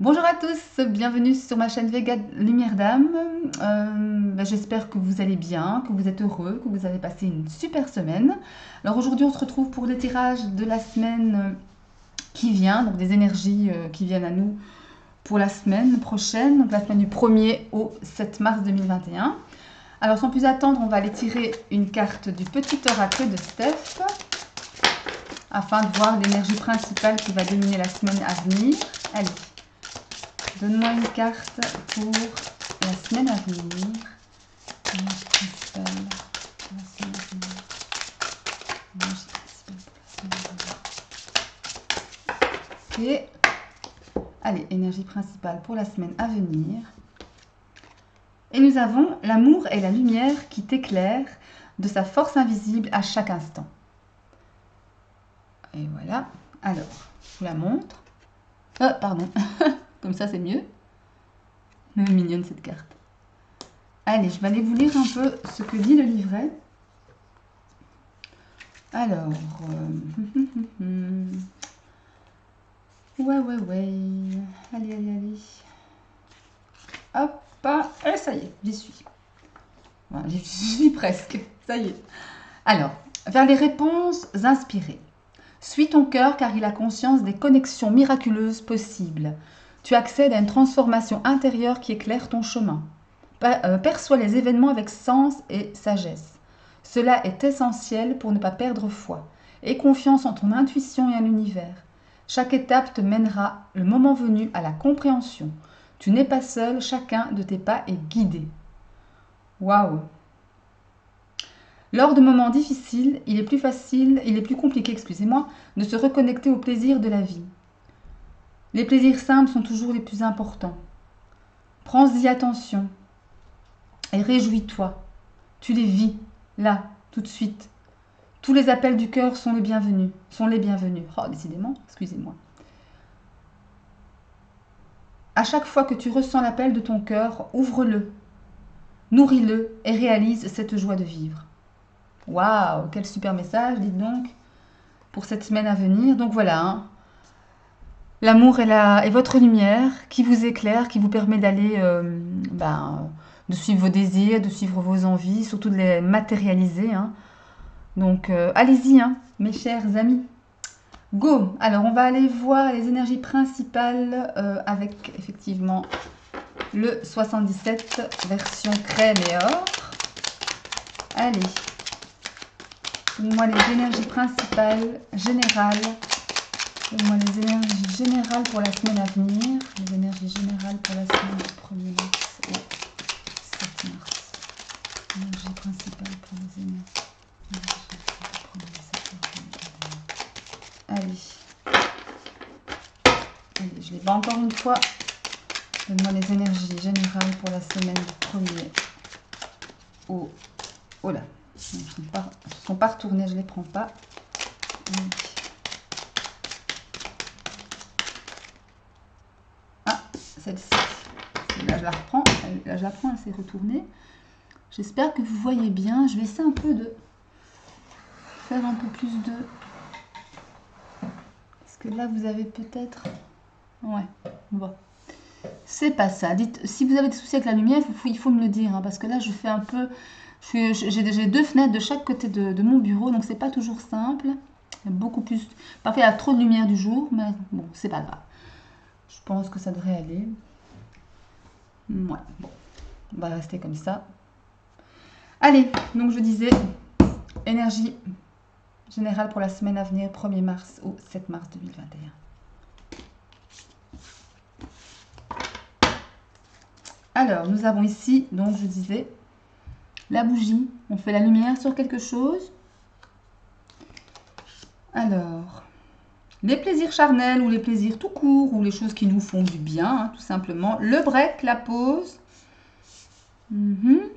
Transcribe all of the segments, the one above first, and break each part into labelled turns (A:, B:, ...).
A: Bonjour à tous, bienvenue sur ma chaîne Vega Lumière d'âme. J'espère que vous allez bien, que vous êtes heureux, que vous avez passé une super semaine. Alors aujourd'hui on se retrouve pour les tirages de la semaine qui vient, donc des énergies qui viennent à nous pour la semaine prochaine, donc la semaine du 1er au 7 mars 2021. Alors sans plus attendre, on va aller tirer une carte du petit oracle de Steph afin de voir l'énergie principale qui va dominer la semaine à venir. Allez. Donne-moi une carte pour la semaine à venir. Énergie principale pour la semaine à venir. Énergie principale pour la semaine à venir. Ok. Allez, énergie principale pour la semaine à venir. Et nous avons l'amour et la lumière qui t'éclairent de sa force invisible à chaque instant. Et voilà. Alors, je vous la montre. Pardon. Comme ça, c'est mieux. Mignonne cette carte. Allez, je vais aller vous lire un peu ce que dit le livret. Alors, ouais. Allez. Hop, et ça y est, j'y suis. Voilà, j'y suis presque, ça y est. Alors, vers les réponses inspirées. Suis ton cœur car il a conscience des connexions miraculeuses possibles. Tu accèdes à une transformation intérieure qui éclaire ton chemin. Perçois les événements avec sens et sagesse. Cela est essentiel pour ne pas perdre foi. Aie confiance en ton intuition et en l'univers. Chaque étape te mènera, le moment venu, à la compréhension. Tu n'es pas seul, chacun de tes pas est guidé. Waouh! Lors de moments difficiles, il est plus compliqué, de se reconnecter au plaisir de la vie. Les plaisirs simples sont toujours les plus importants. Prends-y attention et réjouis-toi. Tu les vis, là, tout de suite. Tous les appels du cœur sont les bienvenus. Oh, décidément, excusez-moi. À chaque fois que tu ressens l'appel de ton cœur, ouvre-le, nourris-le et réalise cette joie de vivre. Waouh, quel super message, dites donc, pour cette semaine à venir. Donc voilà, hein. L'amour est votre lumière qui vous éclaire, qui vous permet d'aller, de suivre vos désirs, de suivre vos envies, surtout de les matérialiser, hein. Donc allez-y, hein, mes chers amis. Go! Alors on va aller voir les énergies principales avec effectivement le 77 version crème et or. Allez. Donne-moi les énergies principales, générales. Donne-moi les énergies générales pour la semaine à venir. Les énergies générales pour la semaine du 1er mars au 7 mars. Énergie principale pour les énergies. Allez, je les bats encore une fois. Donne-moi les énergies générales pour la semaine du 1er au... Oh là, elles ne sont pas retournées, je ne les prends pas. Ah, celle-ci. Là, je la reprends. Là, je la prends, elle s'est retournée. J'espère que vous voyez bien. Je vais essayer un peu de faire un peu plus de... Parce que là, vous avez peut-être... Ouais, bon. C'est pas ça. Dites, si vous avez des soucis avec la lumière, il faut me le dire. Hein, parce que là, je fais un peu... J'ai deux fenêtres de chaque côté de mon bureau, donc c'est pas toujours simple. Il y a beaucoup plus... Parfois, il y a trop de lumière du jour, mais bon, c'est pas grave. Je pense que ça devrait aller. Ouais, bon. On va rester comme ça. Allez, donc je disais, énergie générale pour la semaine à venir, 1er mars au 7 mars 2021. Alors, nous avons ici, donc je disais, la bougie. On fait la lumière sur quelque chose. Alors, les plaisirs charnels ou les plaisirs tout court ou les choses qui nous font du bien, hein, tout simplement. Le break, la pause. Le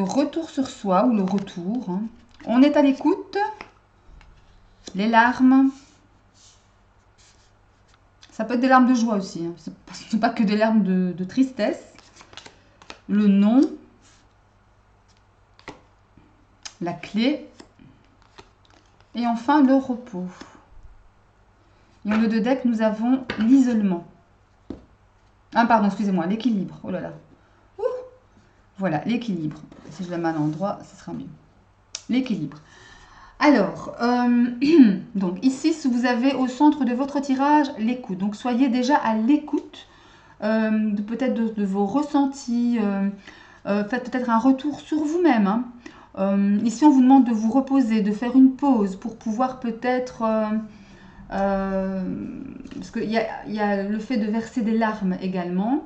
A: retour sur soi ou le retour. Hein. On est à l'écoute. Les larmes. Ça peut être des larmes de joie aussi. Hein. Ce n'est pas que des larmes de tristesse. Le non. La clé. Et enfin, le repos. Et en haut de deck, nous avons l'isolement. Ah, pardon, excusez-moi, l'équilibre. Oh là là. Ouh, voilà, l'équilibre. Si je le mets à l'endroit, ce sera mieux. L'équilibre. Alors, donc ici, si vous avez au centre de votre tirage l'écoute. Donc, soyez déjà à l'écoute peut-être de vos ressentis. Faites peut-être un retour sur vous-même. Hein. Ici, on vous demande de vous reposer, de faire une pause pour pouvoir peut-être... parce qu'il y a le fait de verser des larmes également.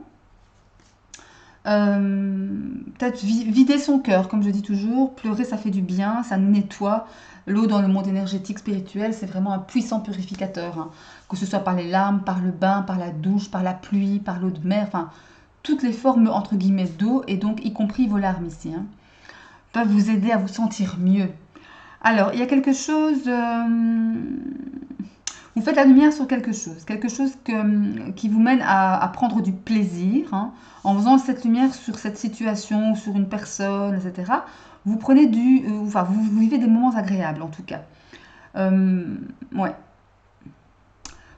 A: Peut-être vider son cœur, comme je dis toujours. Pleurer, ça fait du bien, ça nettoie. L'eau dans le monde énergétique spirituel, c'est vraiment un puissant purificateur. Hein. Que ce soit par les larmes, par le bain, par la douche, par la pluie, par l'eau de mer, enfin, toutes les formes, entre guillemets, d'eau, et donc y compris vos larmes ici, hein, peuvent vous aider à vous sentir mieux. Alors, il y a quelque chose... vous faites la lumière sur quelque chose qui vous mène à prendre du plaisir, hein, en faisant cette lumière sur cette situation, sur une personne, etc. Vous prenez enfin, vous vivez des moments agréables en tout cas. Ouais.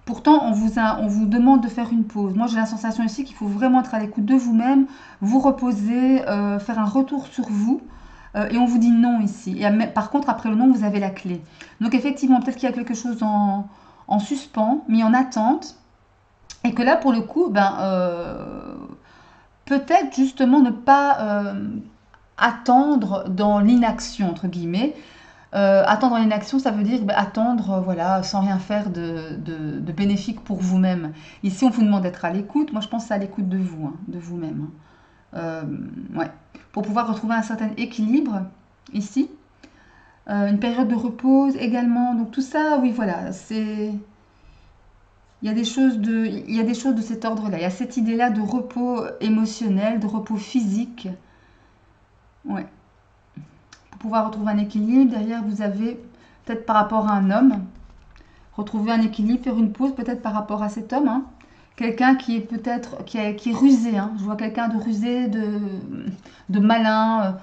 A: Pourtant, on vous demande de faire une pause. Moi, j'ai la sensation ici qu'il faut vraiment être à l'écoute de vous-même, vous reposer, faire un retour sur vous. Et on vous dit non ici. Et par contre, après le non, vous avez la clé. Donc effectivement, peut-être qu'il y a quelque chose en suspens, mis en attente. Et que là, pour le coup, peut-être justement ne pas attendre dans l'inaction, entre guillemets. Attendre dans l'inaction, ça veut dire attendre voilà, sans rien faire de bénéfique pour vous-même. Ici, on vous demande d'être à l'écoute. Moi, je pense que c'est à l'écoute de vous, hein, de vous-même. Hein. Ouais. Pour pouvoir retrouver un certain équilibre ici. Une période de repos également. Donc tout ça, oui, voilà, c'est... Il y a des choses de cet ordre-là. Il y a cette idée-là de repos émotionnel, de repos physique. Ouais. Pour pouvoir retrouver un équilibre, derrière, vous avez, peut-être par rapport à un homme, retrouver un équilibre, faire une pause peut-être par rapport à cet homme. Hein. Quelqu'un qui est peut-être, qui est rusé. Hein. Je vois quelqu'un de rusé, de malin,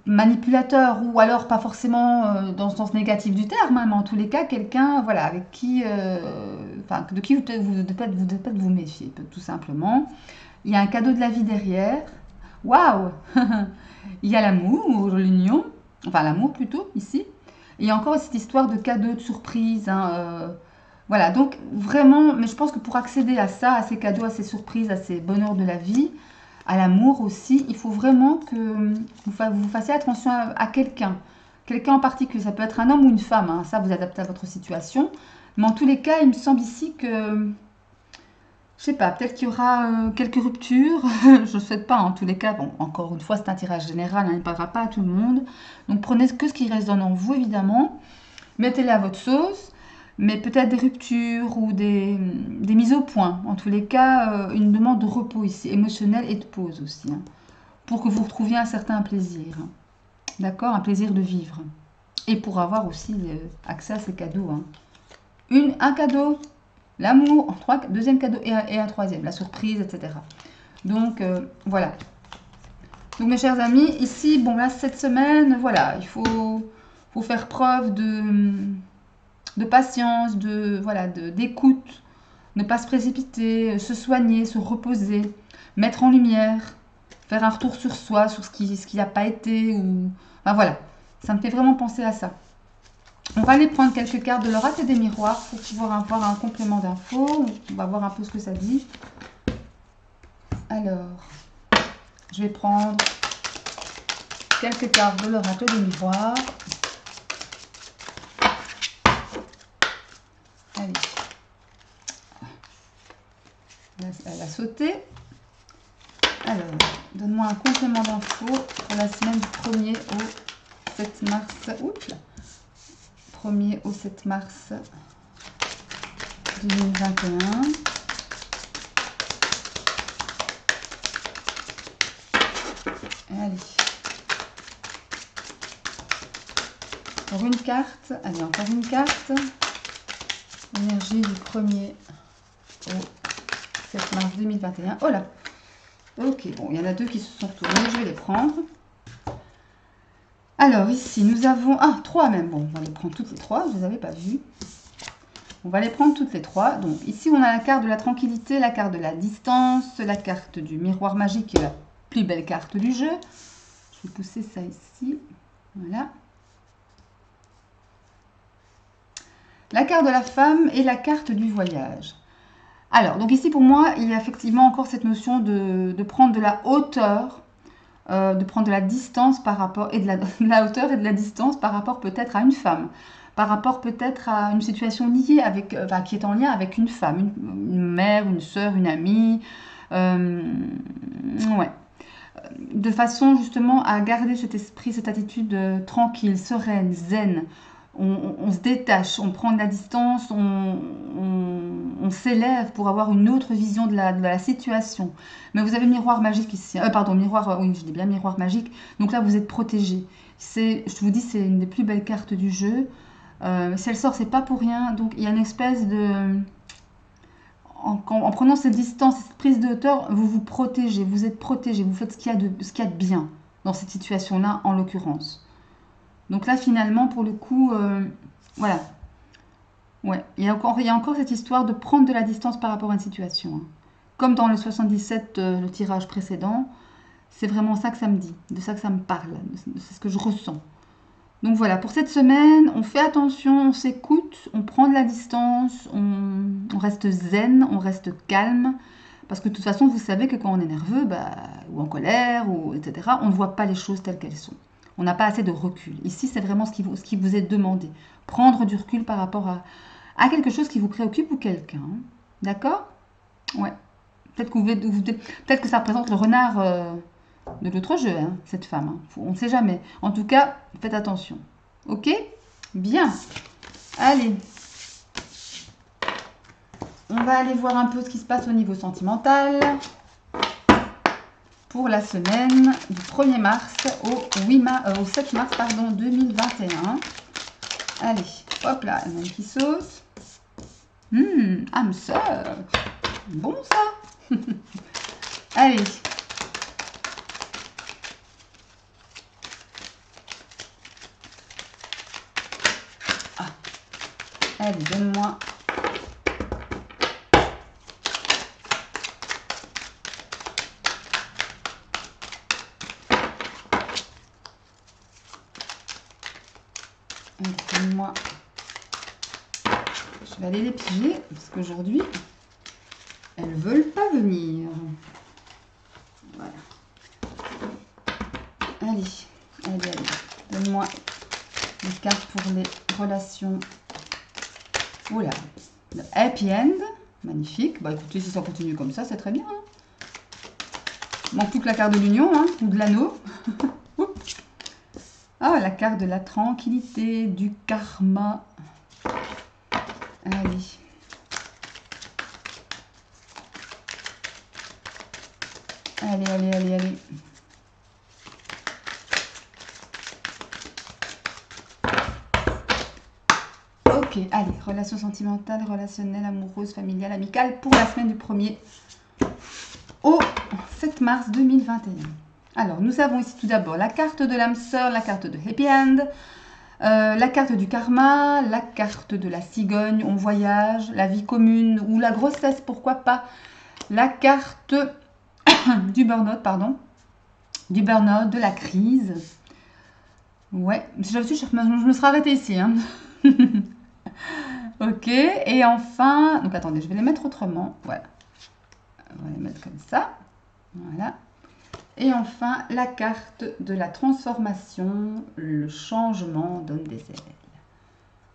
A: manipulateur, ou alors pas forcément dans le sens négatif du terme, hein, mais en tous les cas, quelqu'un voilà, avec qui, enfin, de qui vous devez peut-être vous méfier, tout simplement. Il y a un cadeau de la vie derrière. Waouh. Il y a l'amour, l'union, enfin l'amour plutôt, ici. Et il y a encore cette histoire de cadeau, de surprise. Hein, voilà, donc vraiment, mais je pense que pour accéder à ça, à ces cadeaux, à ces surprises, à ces bonheurs de la vie, à l'amour aussi, il faut vraiment que vous fassiez attention à quelqu'un. Quelqu'un en particulier, ça peut être un homme ou une femme, hein, ça vous adaptez à votre situation. Mais en tous les cas, il me semble ici que, je sais pas, peut-être qu'il y aura quelques ruptures. Je ne souhaite pas, en tous les cas. Bon, encore une fois, c'est un tirage général, hein, il ne parlera pas à tout le monde. Donc prenez que ce qui résonne en vous, évidemment. Mettez-les à votre sauce. Mais peut-être des ruptures ou des mises au point. En tous les cas, une demande de repos ici, émotionnel et de pause aussi. Hein, pour que vous retrouviez un certain plaisir. Hein, d'accord. Un plaisir de vivre. Et pour avoir aussi accès à ces cadeaux. Hein. Un cadeau, l'amour, deuxième cadeau et un troisième, la surprise, etc. Donc, voilà. Donc, mes chers amis, ici, bon, là, cette semaine, voilà, il faut faire preuve de patience, d'écoute, ne pas se précipiter, se soigner, se reposer, mettre en lumière, faire un retour sur soi, sur ce qui n'a pas été, ou... Enfin, voilà, ça me fait vraiment penser à ça. On va aller prendre quelques cartes de l'oracle et des miroirs pour pouvoir avoir un complément d'infos. On va voir un peu ce que ça dit. Alors, je vais prendre quelques cartes de l'oracle et des miroirs. Allez. Elle a sauté. Alors, donne-moi un complément d'infos pour la semaine du 1er au 7 mars. Oups là. 1er au 7 mars 2021. Allez. Encore une carte. Allez, encore une carte. Énergie du 1er au 7 mars 2021. Oh là. Ok, bon, il y en a deux qui se sont retournés. Je vais les prendre. Alors, ici, nous avons... Ah, trois même. Bon, on va les prendre toutes les trois. Je ne les avais pas vues. On va les prendre toutes les trois. Donc ici, on a la carte de la tranquillité, la carte de la distance, la carte du miroir magique, qui est la plus belle carte du jeu. Je vais pousser ça ici. Voilà. La carte de la femme et la carte du voyage. Alors, donc ici, pour moi, il y a effectivement encore cette notion de prendre de la hauteur, de prendre de la distance par rapport, et de la hauteur et de la distance par rapport peut-être à une femme, par rapport peut-être à une situation liée avec, qui est en lien avec une femme, une mère, une sœur, une amie, ouais. De façon justement à garder cet esprit, cette attitude tranquille, sereine, zen. On se détache, on prend de la distance, on s'élève pour avoir une autre vision de la situation. Mais vous avez le miroir magique ici. Pardon, miroir, oui, je dis bien miroir magique. Donc là, vous êtes protégé. Je vous dis, c'est une des plus belles cartes du jeu. Si elle sort, c'est pas pour rien. Donc il y a une espèce de... En prenant cette distance, cette prise de hauteur, vous vous protégez, vous êtes protégé, vous faites ce qu'il y a de bien dans cette situation-là, en l'occurrence. Donc là, finalement, pour le coup, voilà. Ouais, il y a encore cette histoire de prendre de la distance par rapport à une situation, hein. Comme dans le 77, le tirage précédent, c'est vraiment ça que ça me dit, de ça que ça me parle, c'est ce que je ressens. Donc voilà, pour cette semaine, on fait attention, on s'écoute, on prend de la distance, on reste zen, on reste calme. Parce que de toute façon, vous savez que quand on est nerveux, ou en colère, etc., on ne voit pas les choses telles qu'elles sont. On n'a pas assez de recul. Ici, c'est vraiment ce qui vous est demandé. Prendre du recul par rapport à quelque chose qui vous préoccupe ou quelqu'un. Hein. D'accord? Ouais. Peut-être que ça représente le renard de l'autre jeu, hein, cette femme. Hein. On ne sait jamais. En tout cas, faites attention. Ok? Bien. Allez. On va aller voir un peu ce qui se passe au niveau sentimental pour la semaine du 1er mars au 7 mars 2021. Allez, hop là, la même qui sauce. Âme sœur. Bon ça. Allez. Allez, donne-moi. Donne-moi. Je vais aller les piger parce qu'aujourd'hui, elles veulent pas venir. Voilà. Allez. Donne-moi les cartes pour les relations. Oula, le happy end, magnifique. Bah écoutez, si ça continue comme ça, c'est très bien. Hein. Manque plus que la carte de l'union, hein, ou de l'anneau. Ah, la carte de la tranquillité, du karma. Allez. Allez. Ok, allez, relations sentimentales, relationnelles, amoureuses, familiales, amicales pour la semaine du 1er au 7 mars 2021. Alors, nous avons ici tout d'abord la carte de l'âme sœur, la carte de Happy End, la carte du karma, la carte de la cigogne, on voyage, la vie commune ou la grossesse, pourquoi pas, la carte du burn-out, de la crise. Ouais, si j'avais su, je me serais arrêtée ici. Hein. Ok, et enfin, donc attendez, je vais les mettre autrement. Voilà, on va les mettre comme ça. Voilà. Et enfin, la carte de la transformation, le changement donne des ailes.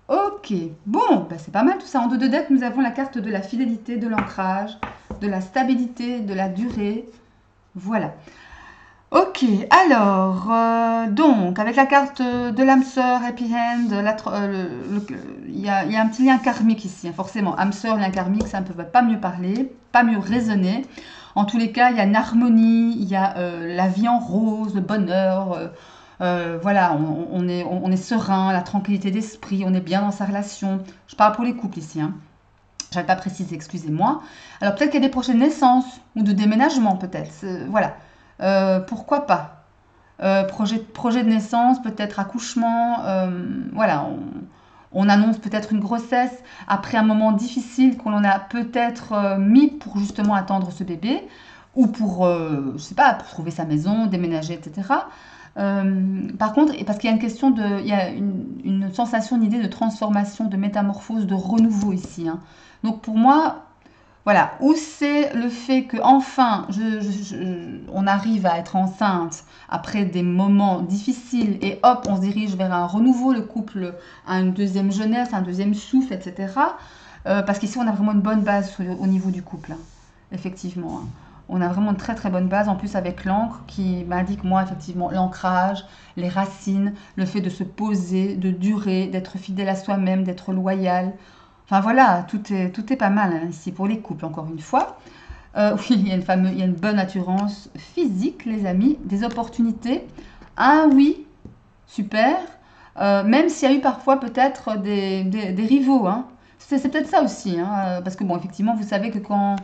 A: Ok, bon, c'est pas mal tout ça. En dos de deck, nous avons la carte de la fidélité, de l'ancrage, de la stabilité, de la durée. Voilà. Ok, alors, donc, avec la carte de l'âme sœur, Happy Hand, il y a un petit lien karmique ici, hein, forcément. Âme sœur, lien karmique, ça ne peut pas mieux parler, pas mieux raisonner. En tous les cas, il y a une harmonie, il y a la vie en rose, le bonheur, voilà, on est serein, la tranquillité d'esprit, on est bien dans sa relation. Je parle pour les couples ici, hein. Je n'avais pas précisé, excusez-moi. Alors peut-être qu'il y a des prochaines naissances ou de déménagement peut-être, voilà. Pourquoi pas projet de naissance, peut-être accouchement, voilà, on annonce peut-être une grossesse après un moment difficile qu'on a peut-être mis pour justement attendre ce bébé, ou pour, je sais pas, pour trouver sa maison, déménager, etc. Par contre, parce qu'il y a une question de, il y a une sensation, une idée de transformation, de métamorphose, de renouveau ici, hein. Donc pour moi, voilà, ou c'est le fait que enfin, on arrive à être enceinte après des moments difficiles et hop, on se dirige vers un renouveau, le couple a une deuxième jeunesse, un deuxième souffle, etc. Parce qu'ici, on a vraiment une bonne base au niveau du couple, hein. Effectivement, hein. On a vraiment une très très bonne base, en plus avec l'encre qui m'indique, moi, effectivement, l'ancrage, les racines, le fait de se poser, de durer, d'être fidèle à soi-même, d'être loyal. Enfin voilà, tout est pas mal, hein, ici pour les couples, encore une fois. Oui, il y a une bonne assurance physique, les amis, des opportunités. Ah oui, super. Même s'il y a eu parfois peut-être des rivaux, hein. C'est peut-être ça aussi, hein, parce que bon, effectivement, vous savez que quand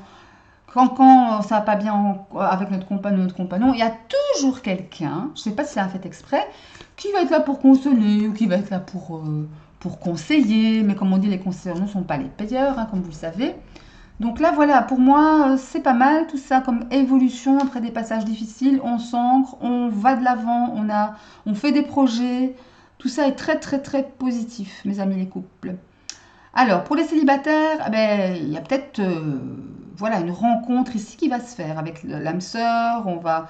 A: ça va pas bien avec notre compagnon, il y a toujours quelqu'un, je sais pas si c'est un fait exprès, qui va être là pour consoler ou qui va être là pour conseiller. Mais comme on dit, les conseillers ne sont pas les payeurs, hein, comme vous le savez. Donc là, voilà, pour moi, c'est pas mal tout ça comme évolution après des passages difficiles. On s'ancre, on va de l'avant, on fait des projets. Tout ça est très, très, très positif, mes amis les couples. Alors, pour les célibataires, eh ben, il y a peut-être voilà, une rencontre ici qui va se faire avec l'âme sœur. On va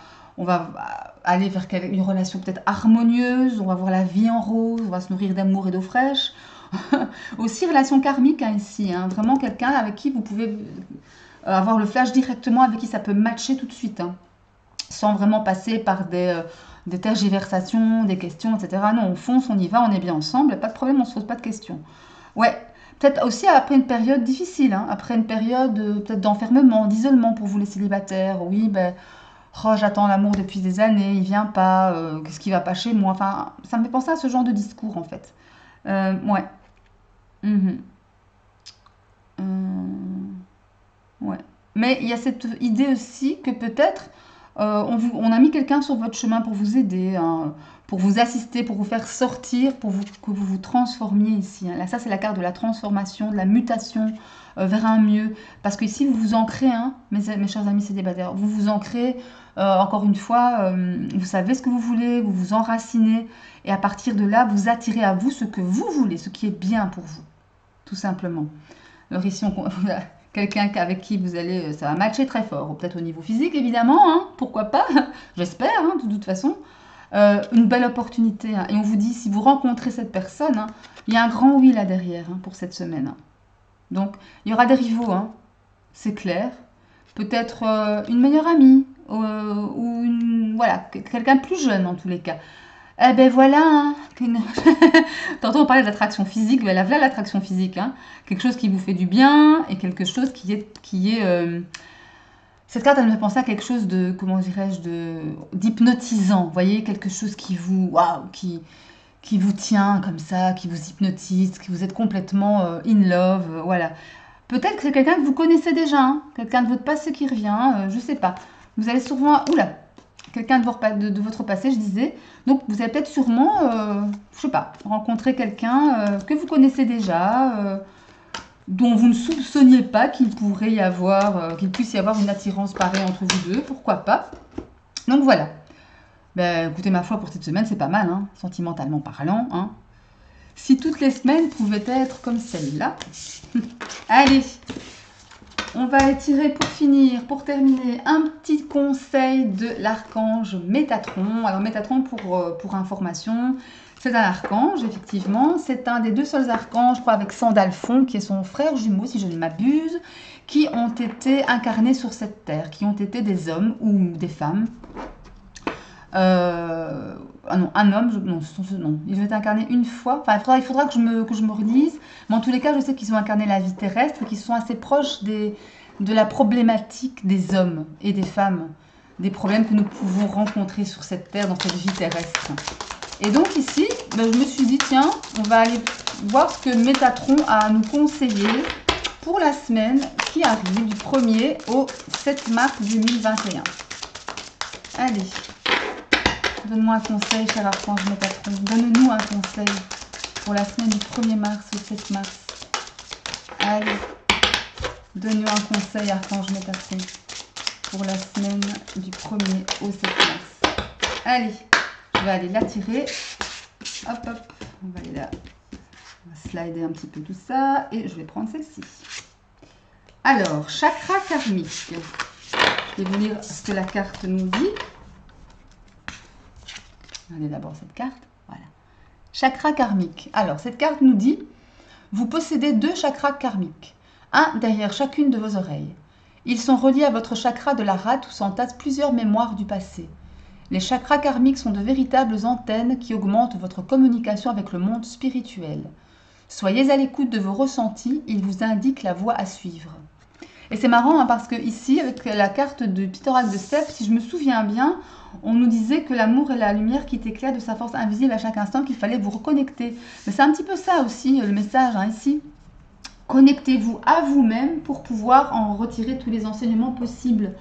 A: aller vers une relation peut-être harmonieuse. On va voir la vie en rose. On va se nourrir d'amour et d'eau fraîche. Aussi, relation karmique, hein, ici, hein. Vraiment quelqu'un avec qui vous pouvez avoir le flash directement, avec qui ça peut matcher tout de suite, hein, sans vraiment passer par des tergiversations, des questions, etc. Non, on fonce, on y va, on est bien ensemble, pas de problème, on se pose pas de questions. Ouais, peut-être aussi après une période difficile, hein, après une période peut-être d'enfermement, d'isolement pour vous les célibataires. Oui, ben, oh, j'attends l'amour depuis des années, il vient pas, qu'est-ce qui va pas chez moi? Enfin, ça me fait penser à ce genre de discours en fait. Ouais. Mhm. Euh, Ouais. Mais il y a cette idée aussi que peut-être on a mis quelqu'un sur votre chemin pour vous aider, hein, pour vous assister, pour vous faire sortir, que vous vous transformiez ici, hein. Là, ça, c'est la carte de la transformation, de la mutation vers un mieux. Parce que ici, vous vous ancrez, hein, mes chers amis célibataires, vous vous ancrez, encore une fois, vous savez ce que vous voulez, vous vous enracinez, et à partir de là, vous attirez à vous ce que vous voulez, ce qui est bien pour vous, tout simplement. Alors ici, quelqu'un avec qui vous allez, ça va matcher très fort, ou peut-être au niveau physique évidemment, hein, pourquoi pas, j'espère, hein, de toute façon. Une belle opportunité, hein. Et on vous dit, si vous rencontrez cette personne, hein, il y a un grand oui là derrière, hein, pour cette semaine, hein. Donc il y aura des rivaux, hein, c'est clair. Peut-être une meilleure amie, ou voilà, quelqu'un de plus jeune en tous les cas. Eh ben voilà, hein, tantôt on parlait d'attraction physique, ben là voilà l'attraction physique, hein. Quelque chose qui vous fait du bien et quelque chose Cette carte, elle me fait penser à quelque chose de, comment dirais-je, d'hypnotisant. Vous voyez, quelque chose waouh, qui vous tient comme ça, qui vous hypnotise, qui vous êtes complètement in love, voilà. Peut-être que c'est quelqu'un que vous connaissez déjà, hein, quelqu'un de votre passé qui revient, je sais pas. Vous allez souvent, oula, quelqu'un de votre passé, je disais. Donc, vous allez peut-être sûrement, je sais pas, rencontrer quelqu'un que vous connaissez déjà, dont vous ne soupçonniez pas qu'il puisse y avoir une attirance pareille entre vous deux, pourquoi pas. Donc voilà. Ben, écoutez, ma foi, pour cette semaine, c'est pas mal, hein, sentimentalement parlant, hein. Si toutes les semaines pouvaient être comme celle-là. Allez, on va étirer pour finir, pour terminer, un petit conseil de l'archange Métatron. Alors Métatron, pour information, c'est un archange, effectivement. C'est un des deux seuls archanges, je crois, avec Sandalphon, qui est son frère jumeau, si je ne m'abuse, qui ont été incarnés sur cette terre, qui ont été des hommes ou des femmes. Ah non, un homme, non, ils ont été incarnés une fois. Enfin, il faudra que je me relise. Mais en tous les cas, je sais qu'ils ont incarné la vie terrestre et qu'ils sont assez proches de la problématique des hommes et des femmes, des problèmes que nous pouvons rencontrer sur cette terre, dans cette vie terrestre. Et donc ici, ben, je me suis dit, tiens, on va aller voir ce que Métatron a à nous conseiller pour la semaine qui arrive du 1er au 7 mars 2021. Allez. Donne-moi un conseil, cher archange Métatron. Donne-nous un conseil. pour la semaine du 1er mars au 7 mars. Allez, donne-nous un conseil, Archange Métatron, pour la semaine du 1er au 7 mars. Allez, je vais aller la tirer. Hop, hop, on va aller là. On va slider un petit peu tout ça. Et je vais prendre celle-ci. Alors, chakra karmique. Je vais vous lire ce que la carte nous dit. Regardez d'abord cette carte. Voilà. Chakra karmique. Alors, cette carte nous dit, vous possédez 2 chakras karmiques, un derrière chacune de vos oreilles. Ils sont reliés à votre chakra de la rate où s'entassent plusieurs mémoires du passé. Les chakras karmiques sont de véritables antennes qui augmentent votre communication avec le monde spirituel. Soyez à l'écoute de vos ressentis, ils vous indiquent la voie à suivre. Et c'est marrant hein, parce que ici, avec la carte de Pitarak de Steph, si je me souviens bien, on nous disait que l'amour est la lumière qui t'éclaire de sa force invisible à chaque instant, qu'il fallait vous reconnecter. Mais c'est un petit peu ça aussi, le message hein, ici. Connectez-vous à vous-même pour pouvoir en retirer tous les enseignements possibles.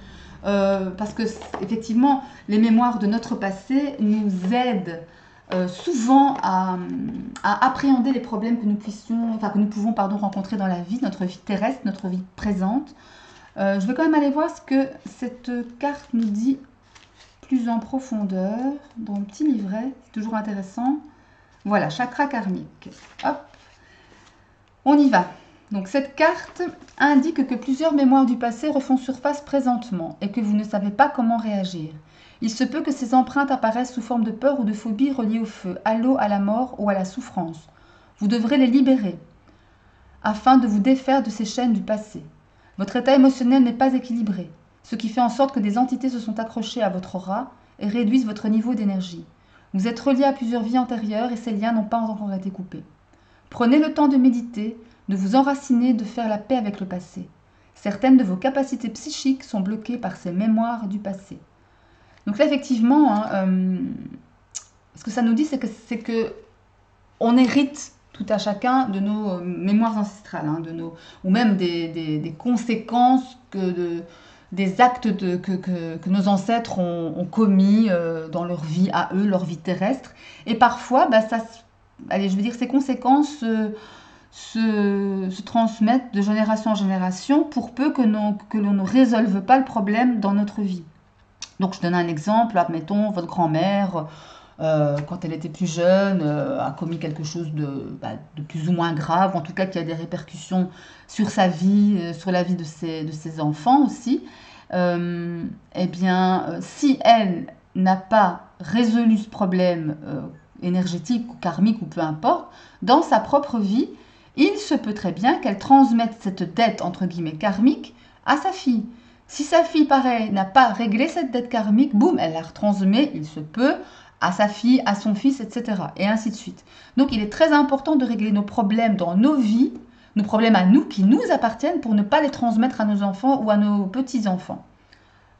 A: Parce que effectivement, les mémoires de notre passé nous aident souvent à appréhender les problèmes que nous pouvons rencontrer dans la vie, notre vie terrestre, notre vie présente. Je vais quand même aller voir ce que cette carte nous dit plus en profondeur dans le petit livret. C'est toujours intéressant. Voilà, chakra karmique. Hop, on y va. Donc cette carte indique que plusieurs mémoires du passé refont surface présentement et que vous ne savez pas comment réagir. Il se peut que ces empreintes apparaissent sous forme de peur ou de phobie reliées au feu, à l'eau, à la mort ou à la souffrance. Vous devrez les libérer afin de vous défaire de ces chaînes du passé. Votre état émotionnel n'est pas équilibré, ce qui fait en sorte que des entités se sont accrochées à votre aura et réduisent votre niveau d'énergie. Vous êtes relié à plusieurs vies antérieures et ces liens n'ont pas encore été coupés. Prenez le temps de méditer, de vous enraciner, de faire la paix avec le passé. Certaines de vos capacités psychiques sont bloquées par ces mémoires du passé. Donc là, effectivement, hein, ce que ça nous dit, c'est que on hérite tout à chacun de nos mémoires ancestrales, hein, ou même des conséquences des actes que nos ancêtres ont commis dans leur vie à eux, leur vie terrestre. Et parfois, ces conséquences se transmettent de génération en génération pour peu que l'on ne résolve pas le problème dans notre vie. Donc, je donne un exemple. Admettons, votre grand-mère, quand elle était plus jeune, a commis quelque chose de plus ou moins grave, en tout cas qui a des répercussions sur sa vie, sur la vie de ses enfants aussi. Si elle n'a pas résolu ce problème énergétique ou karmique ou peu importe, dans sa propre vie, il se peut très bien qu'elle transmette cette dette, entre guillemets, karmique à sa fille. Si sa fille, pareil, n'a pas réglé cette dette karmique, boum, elle la retransmet, il se peut, à sa fille, à son fils, etc. Et ainsi de suite. Donc, il est très important de régler nos problèmes dans nos vies, nos problèmes à nous, qui nous appartiennent, pour ne pas les transmettre à nos enfants ou à nos petits-enfants.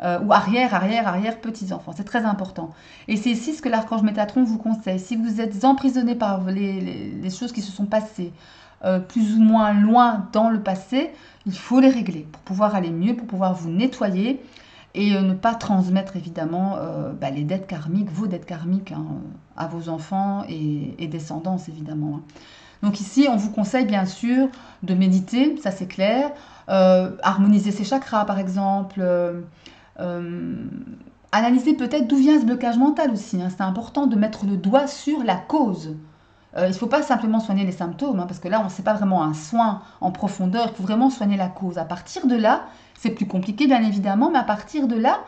A: Ou arrière-petits-enfants. C'est très important. Et c'est ici ce que l'archange Métatron vous conseille. Si vous êtes emprisonné par les choses qui se sont passées, plus ou moins loin dans le passé, il faut les régler pour pouvoir aller mieux, pour pouvoir vous nettoyer et ne pas transmettre évidemment les dettes karmiques, vos dettes karmiques hein, à vos enfants et descendants évidemment. Hein. Donc ici, on vous conseille bien sûr de méditer, ça c'est clair, harmoniser ses chakras par exemple, analyser peut-être d'où vient ce blocage mental aussi. Hein. C'est important de mettre le doigt sur la cause. Il ne faut pas simplement soigner les symptômes, hein, parce que là, c'est pas vraiment un soin en profondeur, il faut vraiment soigner la cause. À partir de là, c'est plus compliqué bien évidemment, mais à partir de là,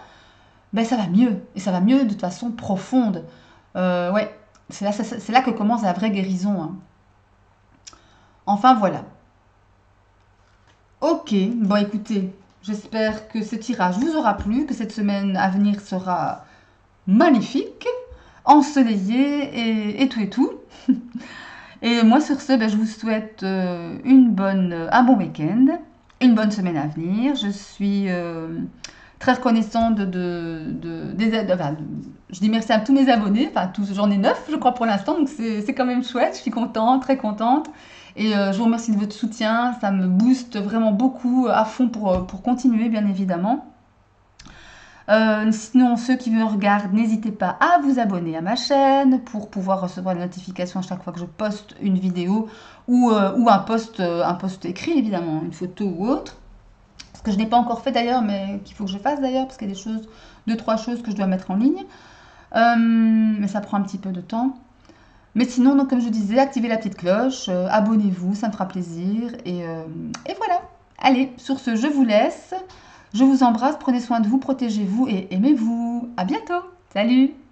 A: ça va mieux. Et ça va mieux de façon profonde. C'est là que commence la vraie guérison. Hein. Enfin, voilà. Ok, bon écoutez, j'espère que ce tirage vous aura plu, que cette semaine à venir sera magnifique, ensoleillée et tout et tout. Et moi sur ce, je vous souhaite un bon week-end, une bonne semaine à venir. Je suis très reconnaissante je dis merci à tous mes abonnés, j'en ai 9 je crois pour l'instant, donc c'est quand même chouette, je suis contente, très contente. Et je vous remercie de votre soutien, ça me booste vraiment beaucoup à fond pour continuer bien évidemment. Sinon, ceux qui me regardent, n'hésitez pas à vous abonner à ma chaîne pour pouvoir recevoir les notifications à chaque fois que je poste une vidéo ou un post écrit, évidemment, une photo ou autre. Ce que je n'ai pas encore fait d'ailleurs, mais qu'il faut que je fasse d'ailleurs, parce qu'il y a des choses, deux, trois choses que je dois mettre en ligne. Mais ça prend un petit peu de temps. Mais sinon, donc, comme je disais, activez la petite cloche, abonnez-vous, ça me fera plaisir. Et voilà. Allez, sur ce, je vous laisse. Je vous embrasse, prenez soin de vous, protégez-vous et aimez-vous. À bientôt. Salut!